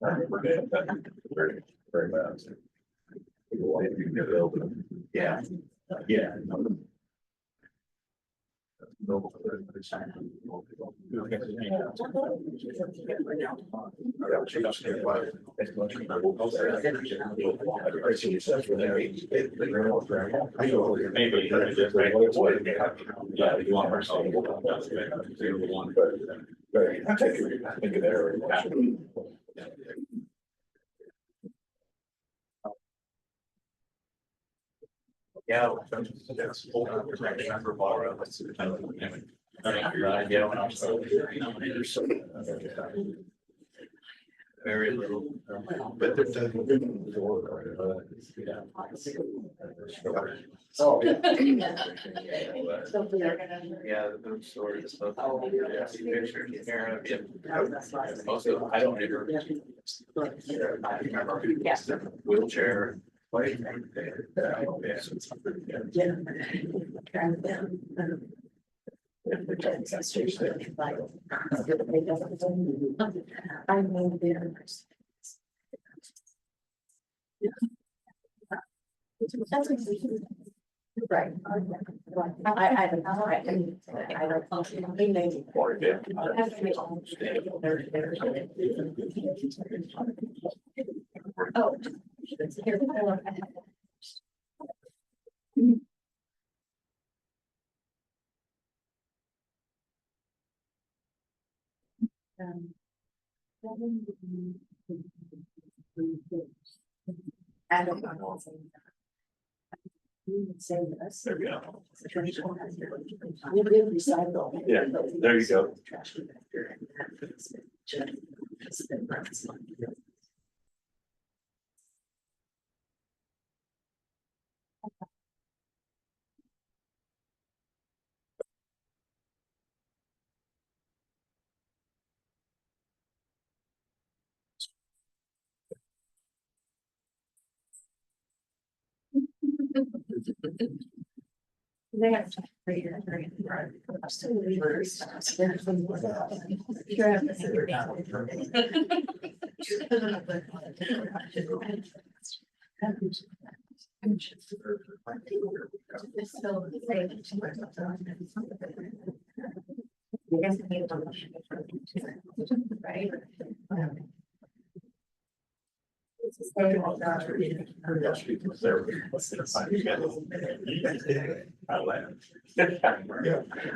Very, very bad. Yeah. Yeah. I think of there. Yeah. Very little, but there's a. Oh. Yeah, the story is stuff. Most of them, I don't ever. I remember wheelchair. I know there. Right. I don't know. I don't function. He may be poor. Oh. I don't know. Say this. There we go. We did recycle. Yeah, there you go. They have to read it. Right. I laughed. Yeah,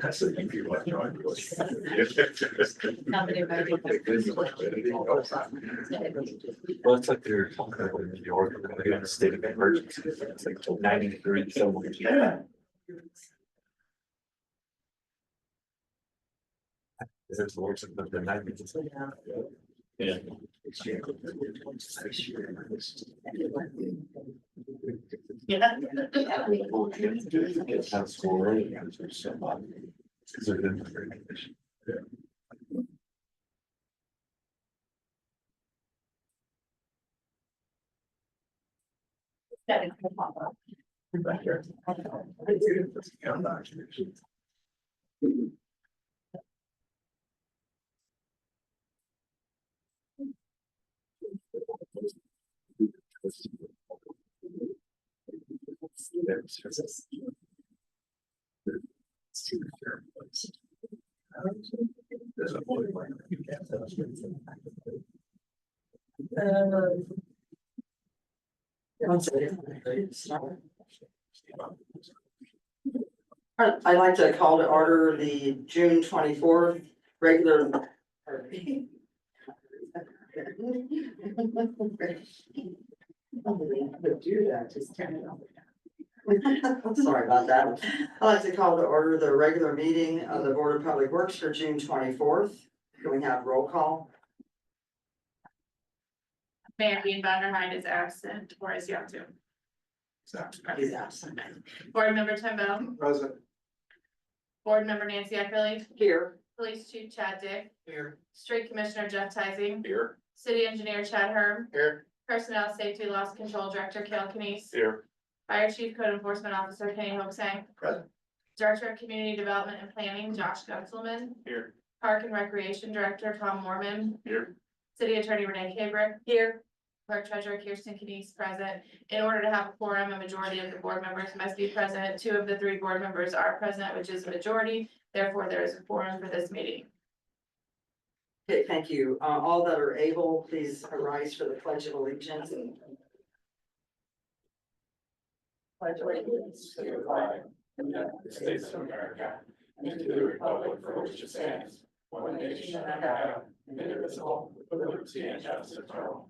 that's the thing people are trying to. Well, it's like they're talking about New York, they're in a state of emergency, it's like 90 degrees somewhere. Yeah. There's lots of the 90s. Yeah. Yeah. It's not school early because there's somebody. Because they're in the very condition. Yeah. That is the pop-up. Right here. I'd like to call to order the June 24th regular. Sorry about that. I'd like to call to order the regular meeting of the Board of Public Works for June 24th. Can we have roll call? Mayor Dean Vanderhyde is absent, or is Yato? He's absent. Board Member Tim Bell, Present. Board Member Nancy Eckerly, Here. Police Chief Chad Dick, Here. Street Commissioner Jeff Tizing, Here. City Engineer Chad Herm, Here. Personnel Safety Loss Control Director Cale Kenise, Here. Fire Chief Code Enforcement Officer Kenny Hoaxang, Present. Director of Community Development and Planning Josh Gunselman, Here. Park and Recreation Director Tom Mormon, Here. City Attorney Renee Cabre. Here. Clerk Treasurer Kirsten Kenice present. In order to have a quorum, a majority of the board members must be present. 2 of the 3 board members are present, which is a majority. Therefore, there is a quorum for this meeting. Okay, thank you. All that are able, please arise for the Pledge of Allegiance. Pledge allegiance to the flag of the United States of America and to the republic for which it stands, one nation under God, indivisible, with liberty and justice for all.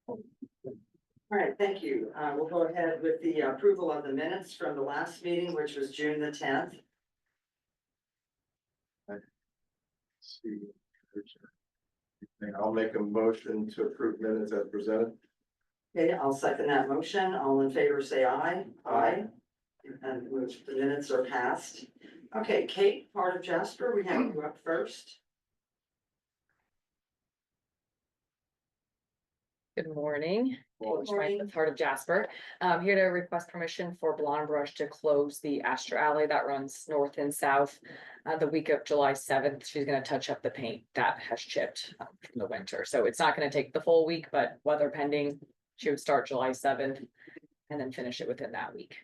All right, thank you. We'll go ahead with the approval of the minutes from the last meeting, which was June the 10th. I'll make a motion to approve minutes as presented. Okay, I'll second that motion. All in favor, say aye. Aye. And which the minutes are passed. Okay, Kate, part of Jasper, we have you up first. Good morning. Good morning. The part of Jasper. Here to request permission for Blonde Brush to close the Astor Alley that runs north and south. The week of July 7th, she's gonna touch up the paint that has chipped from the winter. So it's not gonna take the full week, but weather pending, she would start July 7th and then finish it within that week.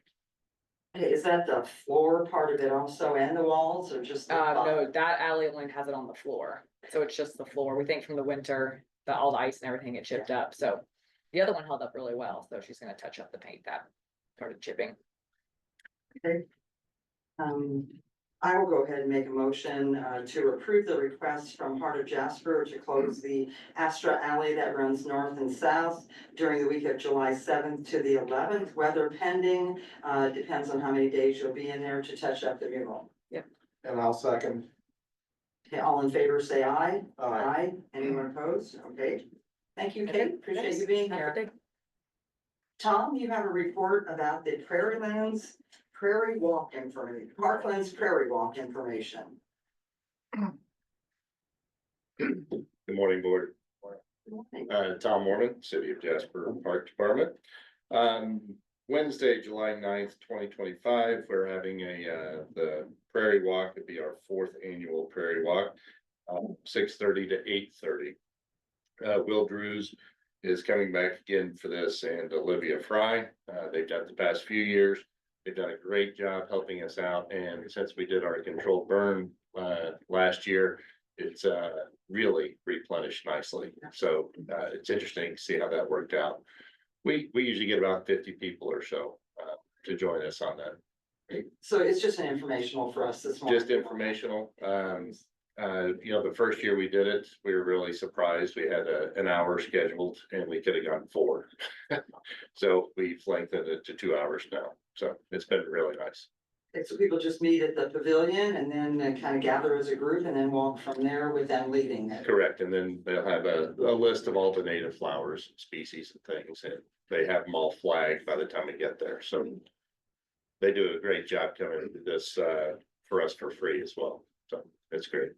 Okay, is that the floor part of it also and the walls or just? The No, that alley only has it on the floor. So it's just the floor. We think from the winter, all the ice and everything it chipped up. So the other one held up really well. So she's gonna touch up the paint that started chipping. Okay. I will go ahead and make a motion to approve the request from Heart of Jasper to close the Astra Alley that runs north and south during the week of July 7th to the 11th, weather pending. Depends on how many days you'll be in there to touch up the mural. And I'll second. Okay, all in favor, say aye. Aye. Anyone opposed? Okay. Thank you, Okay, Kate. Appreciate you being Have a here. good day. Tom, you have a report about the Prairie Walk information, Parkland's Prairie Walk information. Good morning, board. Tom Mormon, City of Jasper Park Department. Wednesday, July 9th, 2025, we're having the Prairie Walk. It'd be our 4th annual Prairie Walk, 6:30 to 8:30. Will Drews is coming back again for this, and Olivia Fry. They've done it the past few years. They've done a great job helping us out, and since we did our controlled burn last year, it's really replenished nicely. So it's interesting to see how that worked out. We usually get about 50 people or so to join us on that. So it's just an informational for us this morning. Just informational. The first year we did it, we were really surprised. We had an hour scheduled and we could have gotten 4. So we've lengthened it to 2 hours now. So it's been really nice. Okay, so people just meet at the pavilion and then kind of gather as a group and then walk from there with them leading it. Correct. And then they'll have a list of all the native flowers, species and things, and they have them all flagged by the time we get there. So they do a great job coming to this for us for free as well. So it's great.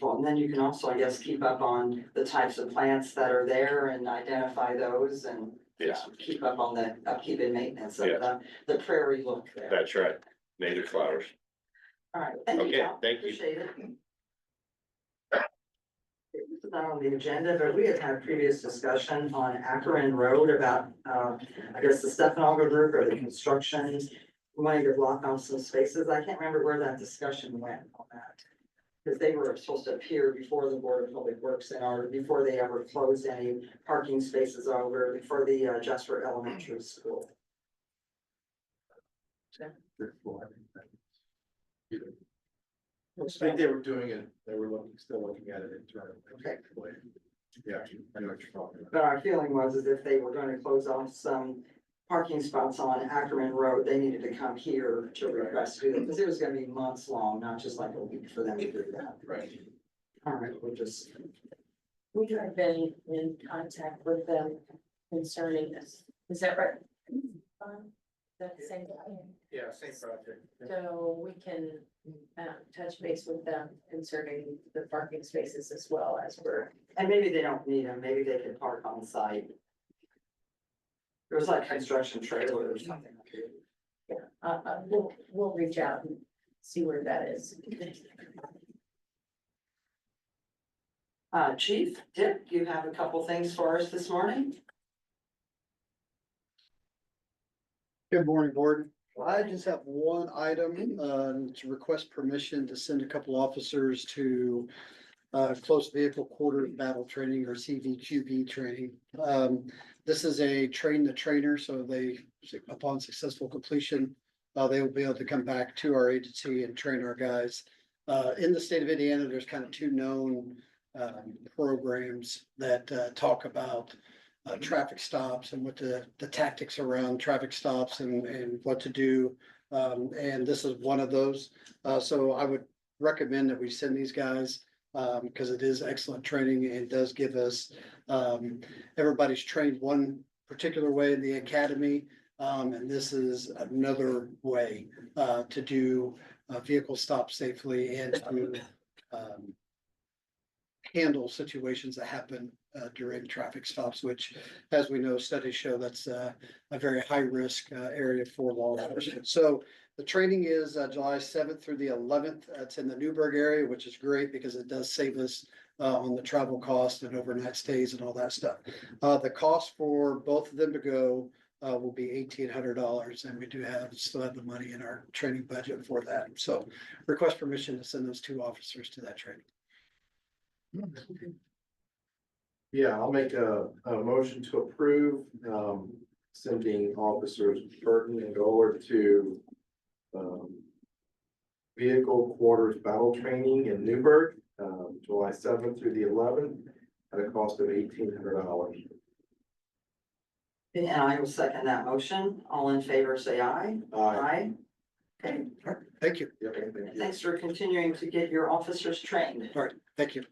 Well, and then you can also, I guess, keep up on the types of plants that are there and identify those and Yes, keep up on the upkeep and maintenance of Yes. the prairie look there. that's right. Native flowers. All right, thank you, Okay, Tom. thank you. Appreciate it. This is not on the agenda, but we had had previous discussion on Akron Road about, I guess, the Stefanoga group or the construction. Wanting to block off some spaces. I can't remember where that discussion went on that. Because they were supposed to appear before the Board of Public Works in order, before they ever closed any parking spaces over for the Jasper Elementary School. I think they were doing it, they were still looking at it internally. Okay. Yeah, I know what you're talking about. But our feeling was is if they were going to close off some parking spots on Ackerman Road, they needed to come here to request to do that, because it was gonna be months long, not just like a week for them to do that. Right. All right, we'll just, We have been in contact with them concerning this. Is that right? That same thing. Yeah, same project. So we can touch base with them concerning the parking spaces as well as we're. and maybe they don't need them, maybe they can park on site. There was like construction trailer or something. Yeah, we'll reach out and see where that is. Chief, Dick, you have a couple things for us this morning? Good morning, board. I just have one item, to request permission to send a couple officers to close vehicle quarter battle training or CVQB training. This is a train the trainer, so they, upon successful completion, they will be able to come back to our agency and train our guys. In the state of Indiana, there's kind of two known programs that talk about traffic stops and what the tactics around traffic stops and what to do. And this is one of those. So I would recommend that we send these guys because it is excellent training and does give us, everybody's trained one particular way in the academy. And this is another way to do vehicle stop safely and to handle situations that happen during traffic stops, which, as we know, studies show that's a very high risk area for law enforcement. So the training is July 7th through the 11th. It's in the Newburgh area, which is great because it does save us on the travel cost and overnight stays and all that stuff. The cost for both of them to go will be $1,800, and we do still have the money in our training budget for that. So request permission to send those two officers to that training. Yeah, I'll make a motion to approve, sending officers Burton and Goller to, vehicle quarters battle training in Newburgh, July 7th through the 11th, at a cost of $1,800. And I will second that motion. All in favor, say aye. Aye. Okay, All right, thank you. Yep, thank you. thanks for continuing to get your officers trained. All right, thank you.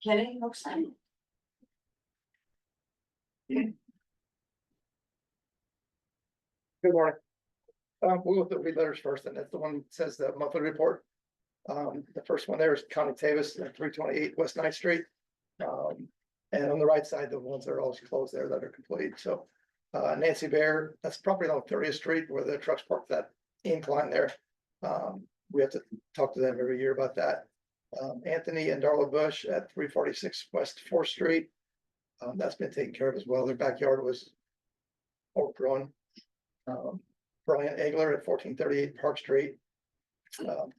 Kenny, Oakside? Good morning. We'll look at the read letters first, and that's the one that says the monthly report. The first one there is County Tavis, 328 West 9th Street. And on the right side, the ones that are always closed there that are complete. So Nancy Bear, that's property on 30th Street where the trucks park that incline there. We have to talk to them every year about that. Anthony and Darla Bush at 346 West 4th Street. That's been taken care of as well. Their backyard was overgrown. Brian Egler at 1438 Park Street.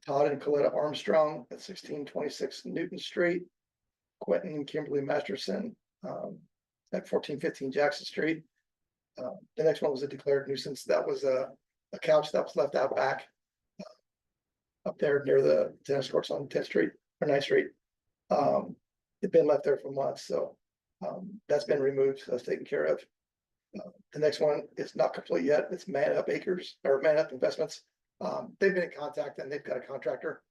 Todd and Coletta Armstrong at 1626 Newton Street. Quentin and Kimberly Masterson at 1415 Jackson Street. The next one was a declared nuisance. That was a couch that was left out back up there near the tennis courts on 10th Street or 9th Street. It's been left there for months, so that's been removed. So that's taken care of. The next one is not complete yet. It's Man Up Acres or Man Up Investments. They've been in contact and they've got a contractor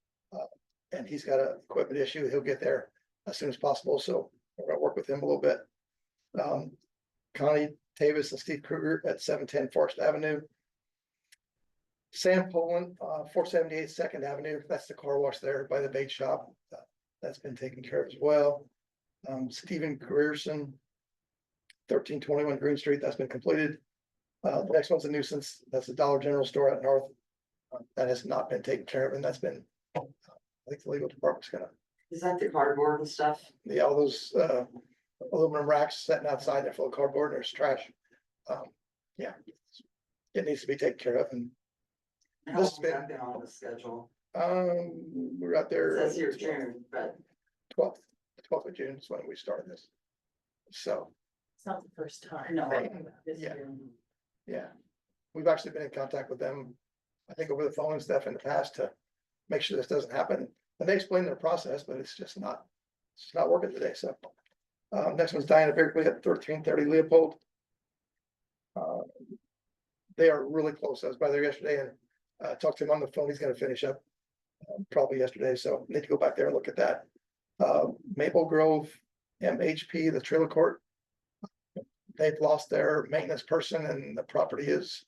and he's got an equipment issue. He'll get there as soon as possible. So we're gonna work with him a little bit. Connie Tavis and Steve Kruger at 710 Forest Avenue. Sam Poland, 478 Second Avenue. That's the car wash there by the bait shop. That's been taken care of as well. Stephen Grierson, 1321 Green Street. That's been completed. The next one's a nuisance. That's the Dollar General store out north. That has not been taken care of, and that's been, I think the legal department's gonna, Is that the cardboard and stuff? yeah, all those aluminum racks sitting outside there full of cardboard, there's trash. Yeah, it needs to be taken care of, and How This has long has that been on the schedule? we're out It there. says here June, but 12th, the 12th of June is when we started this. So, It's not the first time. No. This Yeah. year. yeah, we've actually been in contact with them, I think over the phone and stuff in the past to make sure this doesn't happen. And they explain their process, but it's not working today, so. Next one's Diana Berkeley at 1330 Leopold. They are really close. I was by there yesterday and talked to him on the phone. He's gonna finish up probably yesterday, so need to go back there and look at that. Maple Grove MHP, the trailer court. They've lost their maintenance person and the property is,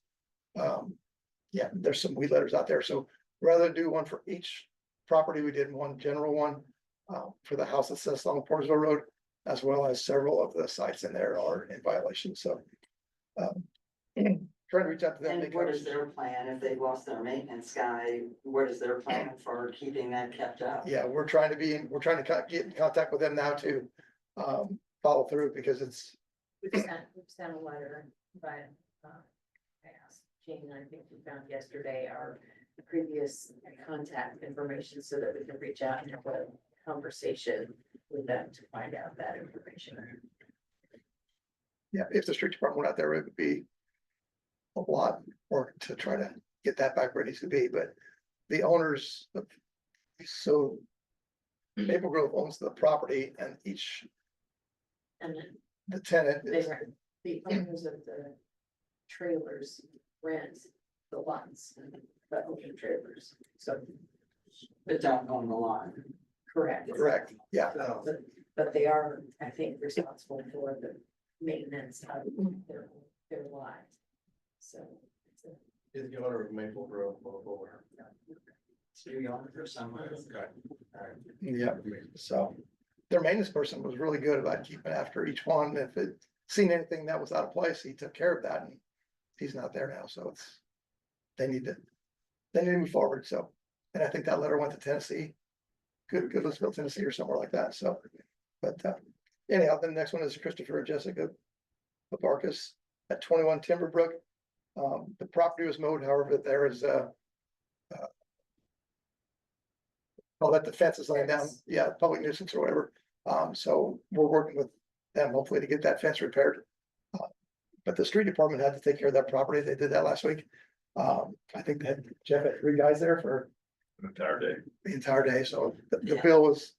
yeah, there's some weed letters out there, so rather than do one for each property, we did one general one for the house that sits along Portersville Road, as well as several of the sites in there are in violation, so. trying to reach out to them. And make what is conversations. their plan if they've lost their maintenance guy? What is their plan for keeping that kept up? Yeah, we're trying to get in contact with them now to, follow through because it's, We've sent a letter, but, I asked Jane, and I think we found yesterday our previous contact information so that we can reach out and have a conversation with them to find out that information. yeah, if the street department went out there, it would be a lot more to try to get that back where it needs to be, but the owners of, so Maple Grove owns the property and each, And then the tenant they is, rent, the owners of the trailers rent the lots, the open trailers, so, But don't own the line. correct. correct, yeah. But they are, I think, responsible for the maintenance of their lives. So. it's a- Is the owner of Maple Grove local or? So you're on for someone. Yeah, so their maintenance person was really good about keeping after each one. If it seen anything that was out of place, he took care of that and he's not there now, so it's, they need to move forward, so. And I think that letter went to Tennessee. Goodlettsville, Tennessee or somewhere like that, so. But anyhow, the next one is Christopher and Jessica Barkus at 21 Timberbrook. The property was mowed, however, there is oh, that the fence is laying down, yeah, public nuisance or whatever. So we're working with them hopefully to get that fence repaired. But the street department had to take care of that property. They did that last week. I think that Jeff had 3 guys there for Entire day. the entire day, so the Yeah. bill was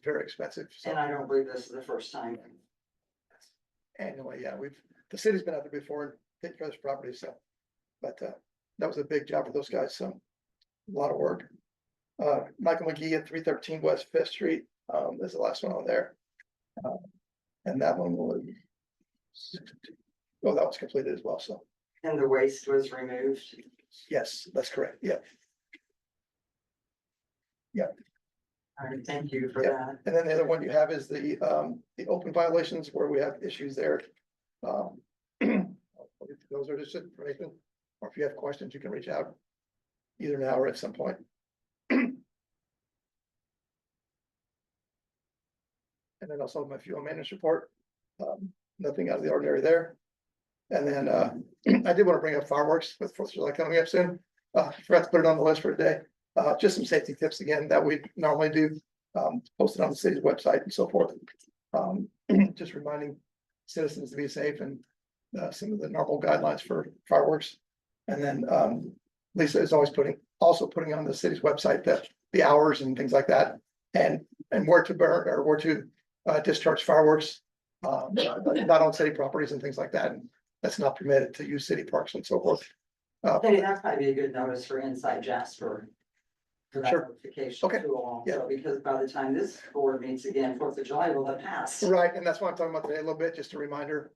very expensive, so. And I don't believe this is the first time. Anyway, yeah, the city's been out there before and taken care of this property, so. But that was a big job for those guys, so a lot of work. Michael McGee at 313 West Fifth Street, is the last one on there. And that one was. Oh, that was completed as well, so, And the waste was removed. yes, that's correct, yeah. All right, thank you for Yeah. that. And then the other one you have is the open violations where we have issues there. Those are just information, or if you have questions, you can reach out either now or at some point. And then also my fuel maintenance report, nothing out of the ordinary there. And then I did want to bring up fireworks with 4th of July coming up soon. Forgot to put it on the list for today. Just some safety tips again that we normally do, posted on the city's website and so forth. Just reminding citizens to be safe and some of the normal guidelines for fireworks. And then Lisa is always also putting on the city's website the hours and things like that. And where to burn or where to discharge fireworks, not on city properties and things like that. And that's not permitted to use city parks and so forth. Hey, that'd probably be a good notice for Inside Jasper. For that Sure. notification Okay. too also, because by the time this board meets again, 4th of July will have passed. Right, and that's why I'm talking about today a little bit, just a reminder.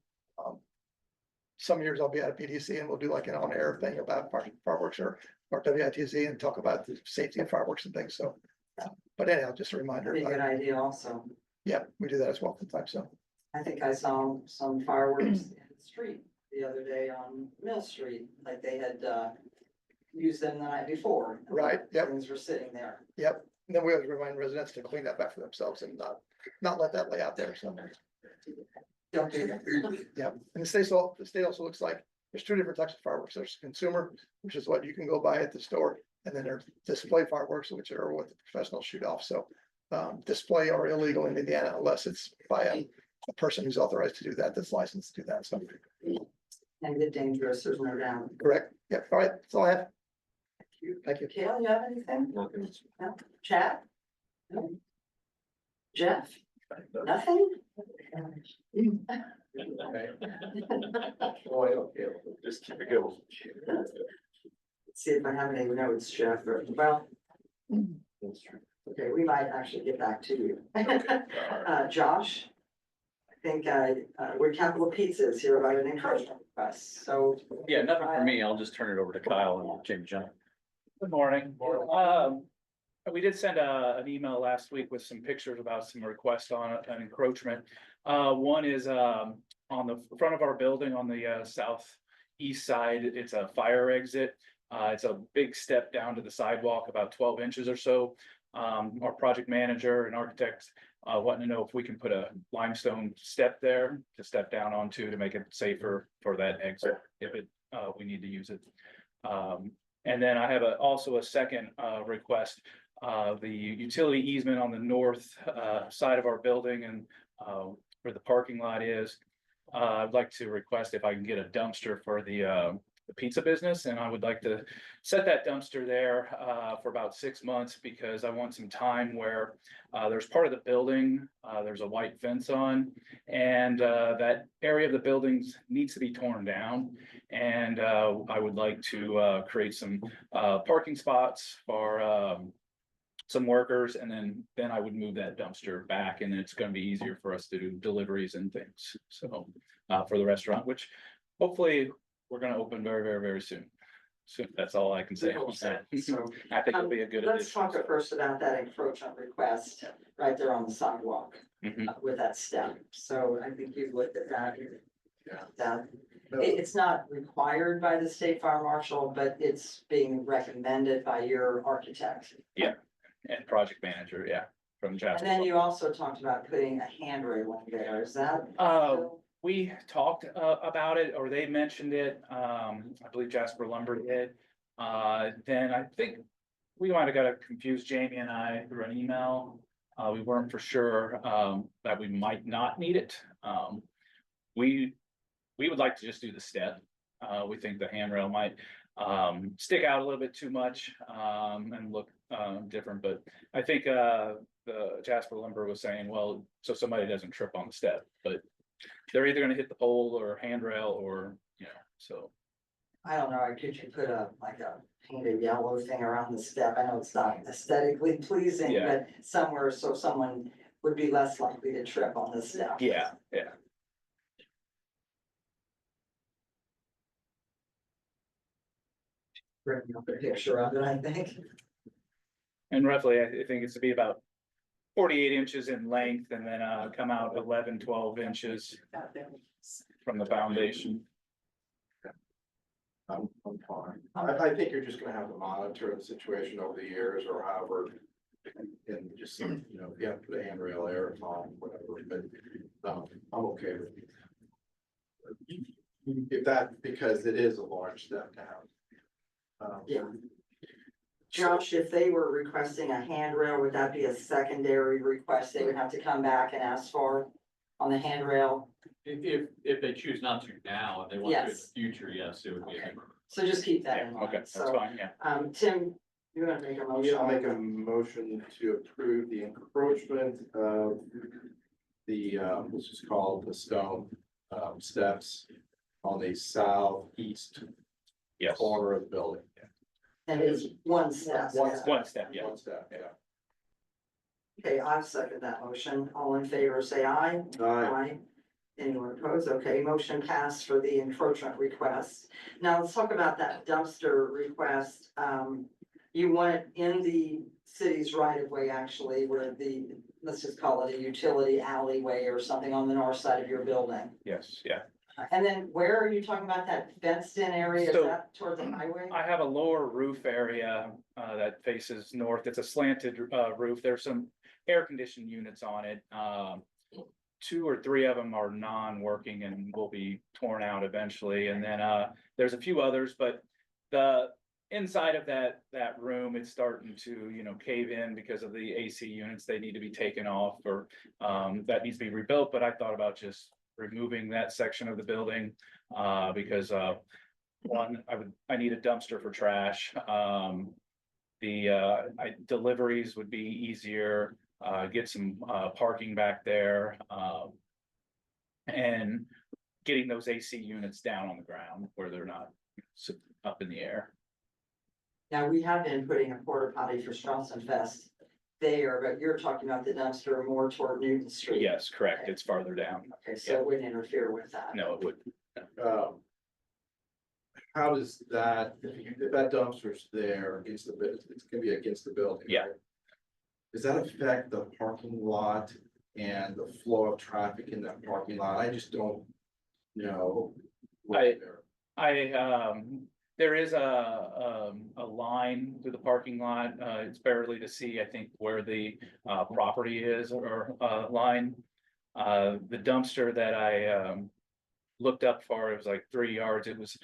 Some years I'll be at a PDC and we'll do like an on-air thing about fireworks or WITZ and talk about the safety of fireworks and things, so. But anyhow, just a reminder. That'd be a good idea also. Yeah, we do that as well sometimes, so. I think I saw some fireworks in the street the other day on Mill Street, like they had used them the night before. Right, yep. Things were sitting there. Yep, and then we always remind residents to clean that back for themselves and not let that lay out there, so. Don't do that. Yeah, and the state also looks like there's 2 different types of fireworks. There's consumer, which is what you can go buy at the store. And then there's display fireworks, which are what the professionals shoot off. So display are illegal in Indiana unless it's by a person who's authorized to do that, that's licensed to do that. So And get dangerous, there's no doubt. correct. Yeah, all right, that's all I have. Thank you. Kale, you have anything? Nothing. No? Chad? No? Jeff? Nothing? Boy, okay, just keep it going. Let's see if I have any notes, Jeff, or, well, okay, we might actually get back to you. Josh? I think, we're Capital Pizzas here about an encouragement request, so. Yeah, nothing for me. I'll just turn it over to Kyle and Jamie John. Good morning. We did send an email last week with some pictures about some requests on an encroachment. One is on the front of our building on the east side, it's a fire exit. It's a big step down to the sidewalk, about 12 inches or so. Our project manager and architect wanting to know if we can put a limestone step there to step down onto to make it safer for that exit if we need to use it. And then I have also a second request. The utility easement on the north side of our building and where the parking lot is. I'd like to request if I can get a dumpster for the pizza business, and I would like to set that dumpster there for about 6 months because I want some time where there's part of the building, there's a white fence on, and that area of the buildings needs to be torn down. And I would like to create some parking spots for some workers, and then I would move that dumpster back, and it's gonna be easier for us to do deliveries and things. So for the restaurant, which hopefully we're gonna open very, very, very soon. So that's all I can say on that. So, I think it'll be a good let's addition. talk at first about that encroachment request right there on the sidewalk Mhm. with that step. So I think you've looked at that. Yeah. That, it's not required by the state fire marshal, but it's being recommended by your architect. And project manager, yeah, from And Jasper. then you also talked about putting a handrail in there, is that? We talked about it, or they mentioned it, I believe Jasper Lumber did. Then I think we might have got confused, Jamie and I, through an email. We weren't for sure that we might not need it. We would like to just do the step. We think the handrail might stick out a little bit too much and look different, but I think the Jasper Lumber was saying, well, so somebody doesn't trip on the step, but they're either gonna hit the pole or handrail or, so. I don't know, could you put like a painted yellow thing around the step? I know it's not aesthetically pleasing, Yeah. but somewhere so someone would be less likely to trip on the step. Yeah. Bring up a picture of it, I think. And roughly, I think it's to be about 48 inches in length and then come out 11, 12 inches from the foundation. I'm fine. I think you're just gonna have to monitor the situation over the years or however. And just, if you have to put a handrail there or not, whatever, but I'm okay with it. If that, because it is a large step down. Yeah. Josh, if they were requesting a handrail, would that be a secondary request they would have to come back and ask for on the handrail? If they choose not to now, and they want to in the Yes. future, yes, it would be. Okay. So just keep that in Okay, mind. that's So, fine, yeah. Tim, you want to make a motion? Yeah, I'll make a motion to approve the encroachment of the, let's just call it the stone, steps on the southeast Yes. corner of the building. And it's one step. One One step, yeah. One step, yeah. Okay, I second that motion. All in favor, say aye. Aye. Anyone opposed? Okay, motion passed for the encroachment request. Now let's talk about that dumpster request. You want it in the city's right of way, actually, where let's just call it a utility alleyway or something on the north side of your building. Yes, yeah. And then where are you talking about that fenced in area? Is So, that toward the highway? I have a lower roof area that faces north. It's a slanted roof. There's some air conditioned units on it. 2 or 3 of them are non-working and will be torn out eventually. And then there's a few others, but the inside of that room, it's starting to, cave in because of the AC units. They need to be taken off or that needs to be rebuilt. But I thought about just removing that section of the building because one, I need a dumpster for trash. Deliveries would be easier, get some parking back there. And getting those AC units down on the ground where they're not up in the air. Now, we have been putting a porta potty for Strausson Fest there, but you're talking about the dumpster more toward Newton Street. Yes, correct. It's farther down. Okay, so it wouldn't interfere with that. No, it would. How does that, if that dumpster's there against it's gonna be against the building? Yeah. right? Does that affect the parking lot and the flow of traffic in that parking lot? I just don't know. There is a line through the parking lot. It's barely to see, I think, where the property is or line. The dumpster that I looked up for, it was like 3 yards. It was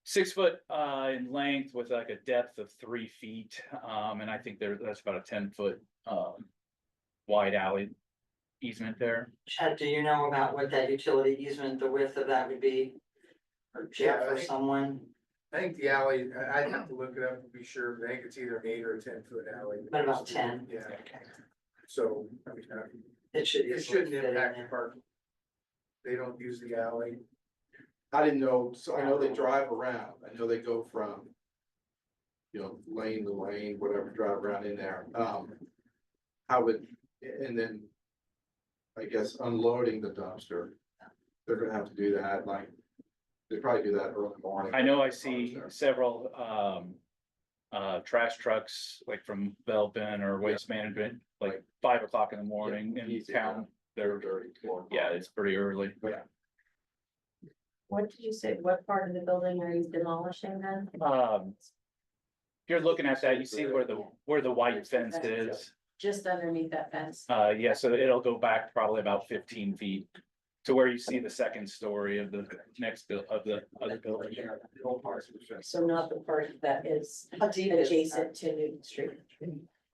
6 foot in length with like a depth of 3 feet. And I think that's about a 10-foot wide alley easement there. Chad, do you know about what that utility easement, the width of that would be? Or Jeff Yeah, I or think- someone, I think the alley, I'd have to look it up to be sure, but I think it's either an 8 or a 10-foot alley. but about 10. Yeah, so, I mean, It should. it easily shouldn't fit in impact the there. parking. They don't use the alley. I didn't know, so I know they drive around, I know they go from. You know, lane to lane, whatever, drive around in there, how would, and then. I guess unloading the dumpster, they're gonna have to do that, like, they probably do that early morning. I know I see several trash trucks, like from Belbin or Waste Management, like 5 o'clock in the morning in Easy, town. They're dirty. Yeah, it's pretty early. What did you say, what part of the building are you demolishing then? If you're looking at that, you see where the white fence is. Just underneath that fence? Yeah, so it'll go back probably about 15 feet to where you see the second story of the next of the other building. So not the part that is How deep is adjacent to Newton Street?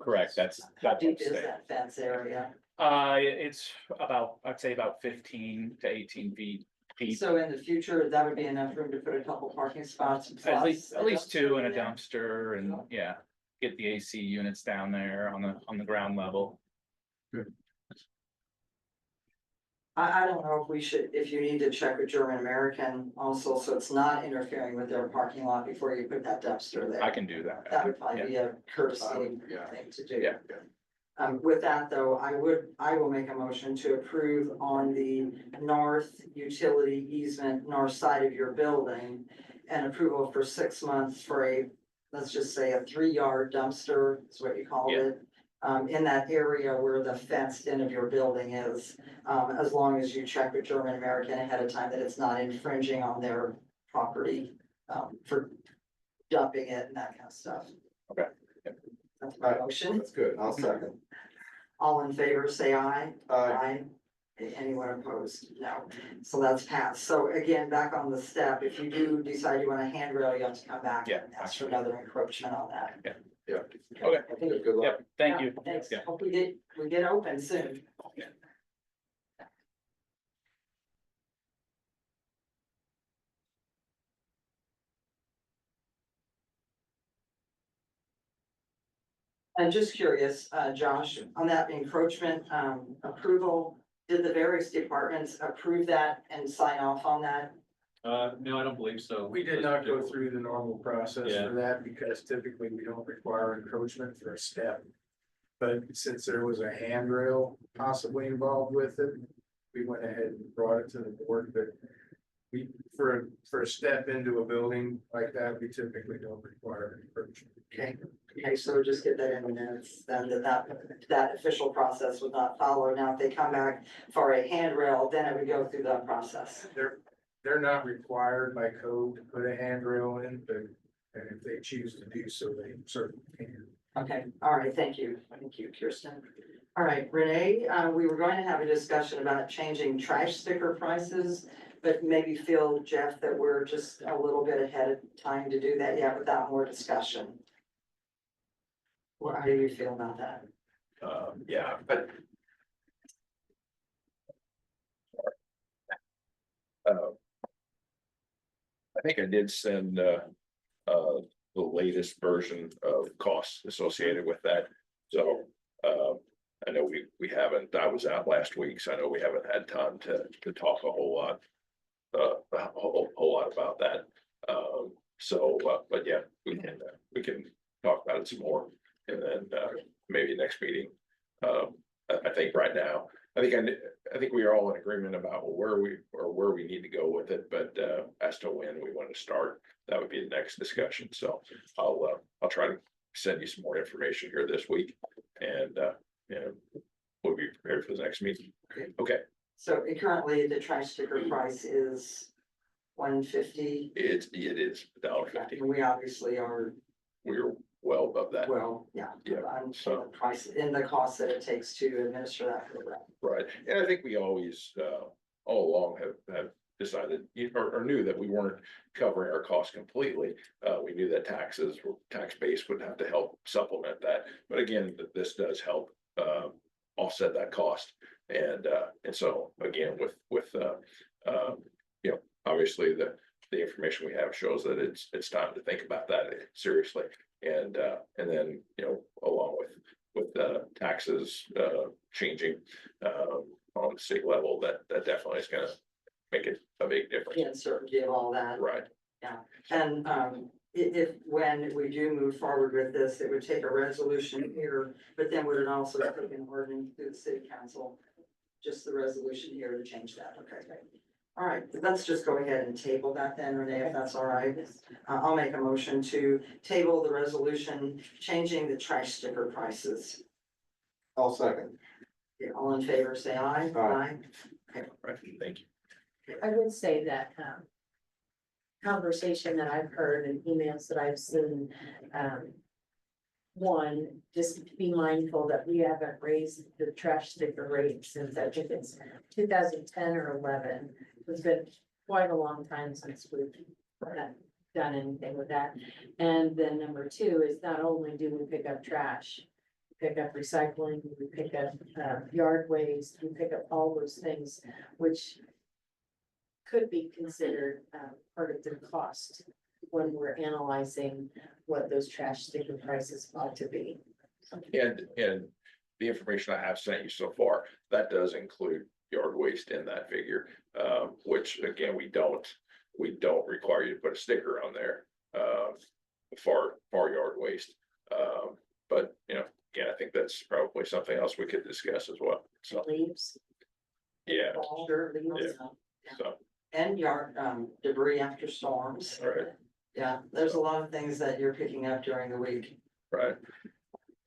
Correct, that's. How deep is that fence area? It's about, I'd say about 15 to 18 feet deep. So in the future, that would be enough room to put a couple parking spots. At least, plus at least 2 in a in there? dumpster and, yeah, get the AC units down there on the ground level. I don't know if we should, if you need to check with German American also, so it's not interfering with their parking lot before you put that dumpster there. I can do that. That would probably be a courtesy Yeah. thing to do. Yeah. With that though, I will make a motion to approve on the north utility easement, north side of your building. And approval for 6 months for a, let's just say a 3-yard dumpster is what you called Yeah. it. In that area where the fenced in of your building is, as long as you check with German American ahead of time that it's not infringing on their property. For dumping it and that kind of stuff. Okay. That's my motion. That's good, I'll second. All in favor, say aye. Aye. Anyone opposed? No. So that's passed. So again, back on the step, if you do decide you want a handrail, you have to come back Yeah, and ask for another encroachment on that. Yeah. Okay. Good luck. Yep, thank you. Thanks. Yeah. Hope we get open soon. I'm just curious, Josh, on that encroachment, approval, did the various departments approve that and sign off on that? No, I don't believe so. We did not go through the normal process Yeah. for that because typically we don't require encroachment for a step. But since there was a handrail possibly involved with it, we went ahead and brought it to the board, but we, for a step into a building like that, we typically don't require encroachment. Okay, so just get that in the minutes, then that official process was not followed. Now, if they come back for a handrail, then it would go through that process. They're not required by code to put a handrail in, but and if they choose to do so, they certainly can. Okay, all right, thank you, Kirsten. All right, Renee, we were going to have a discussion about changing trash sticker prices, but maybe feel, Jeff, that we're just a little bit ahead of time to do that yet without more discussion. How do you feel about that? Yeah, but. I think I did send, the latest version of costs associated with that. So, I know we haven't, I was out last week, so I know we haven't had time to talk a whole lot. A whole lot about that. But yeah, we can talk about it some more and then, maybe next meeting. I think right now, I think we are all in agreement about where we need to go with it, but, as to when we want to start, that would be the next discussion. So I'll try to send you some more information here this week and, we'll be prepared for the next meeting. Okay. So currently, the trash sticker price is 150. it is $1.50. We obviously are, We're well above that, well, yeah. Yeah, I'm so- sure the price, in the cost that it takes to administer that program. right? And I think we always, all along have decided, or knew that we weren't covering our costs completely. We knew that tax base would have to help supplement that. But again, this does help, offset that cost. And so again, you know, obviously the information we have shows that it's time to think about that seriously. And then, you know, along with the taxes, changing, on the state level, that definitely is gonna make it a big The difference. uncertainty of all that. Right, And if, when we do move forward with this, it would take a resolution here, but then would it also take an ordinance through the city council? Just the resolution here to change that, okay? All right, let's just go ahead and table that then, Renee, if that's all right. I'll make a motion to table the resolution changing the trash sticker prices. I'll second. Okay, all in favor, say aye. Aye. right, thank you. I would say that, conversation that I've heard and emails that I've seen, one, just be mindful that we haven't raised the trash sticker rate since I think it's 2010 or 11. It's been quite a long time since we've done anything with that. And then number two is not only do we pick up trash, we pick up recycling, we pick up yard waste, we pick up all those things, which could be considered part of the cost when we're analyzing what those trash sticker prices ought to be. And the information I have sent you so far, that does include yard waste in that figure, which again, we don't require you to put a sticker on there, for yard waste. But, you know, again, I think that's probably something else we could discuss as well, so, Leaves. yeah, Sure, leaves, so, and yard debris after storms. right, Yeah, there's a lot of things that you're picking up during the week, right.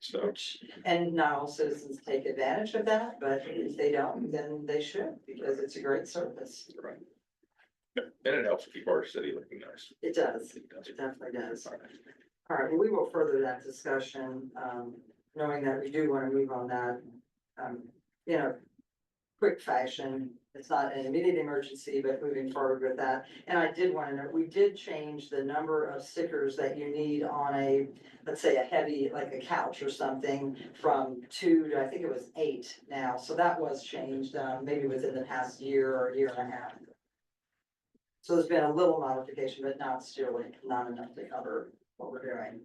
So, which, and not all citizens take advantage of that, but if they don't, then they should, because it's a great service. right. And it helps keep our city looking nice. It does, It does. it definitely does. All right. All right, well, we will further that discussion, knowing that we do want to move on that, you know, quick fashion. It's not an immediate emergency, but moving forward with that. And I did want to know, we did change the number of stickers that you need on a, let's say, a heavy, like a couch or something, from 2 to, I think it was 8 now. So that was changed, maybe within the past year or year and a half. So there's been a little modification, but not enough to cover what we're doing.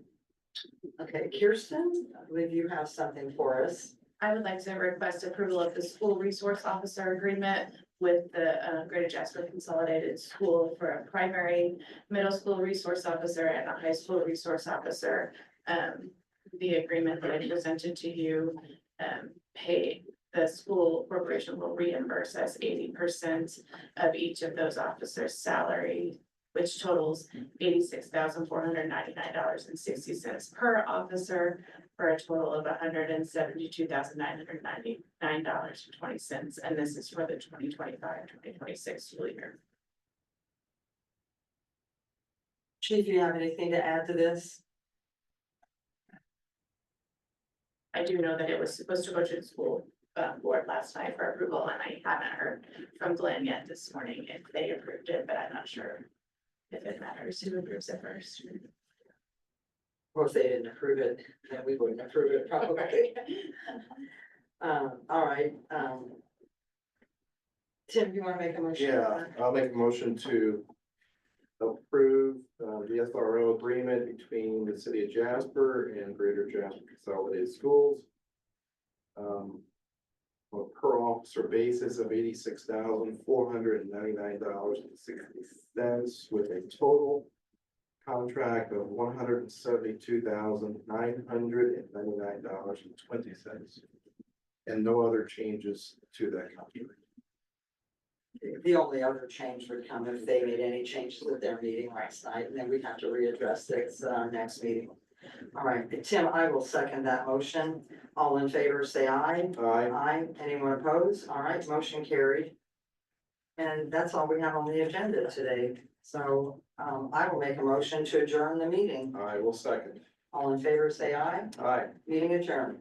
Okay, Kirsten, I believe you have something for us. I would like to request approval of the school resource officer agreement with the Greater Jasper Consolidated School for a primary, middle school resource officer and a high school resource officer. The agreement that I presented to you, the school corporation will reimburse us 80% of each of those officers' salary, which totals $86,499.60 per officer, for a total of $172,999.20. And this is for the 2025-2026 school year. Chief, you have anything to add to this? I do know that it was supposed to go to the school board last night for approval, and I haven't heard from Glenn yet this morning if they approved it, but I'm not sure if it matters who approves it first. Or if they didn't approve it, then we wouldn't approve it probably. All right, Tim, you want to make a motion? Yeah, I'll make a motion to approve the SRO agreement between the city of Jasper and Greater Jasper Consolidated Schools. On a per officer basis of $86,499.60 with a total contract of $172,999.20. And no other changes to that contract. The only other change would come if they made any changes at their meeting last night, and then we'd have to readdress this at our next meeting. All right, Tim, I will second that motion. All in favor, say aye. Aye. Aye. Anyone opposed? All right, motion carried. And that's all we have on the agenda today. So, I will make a motion to adjourn the meeting. I will second. All in favor, say aye. Aye. Meeting adjourned.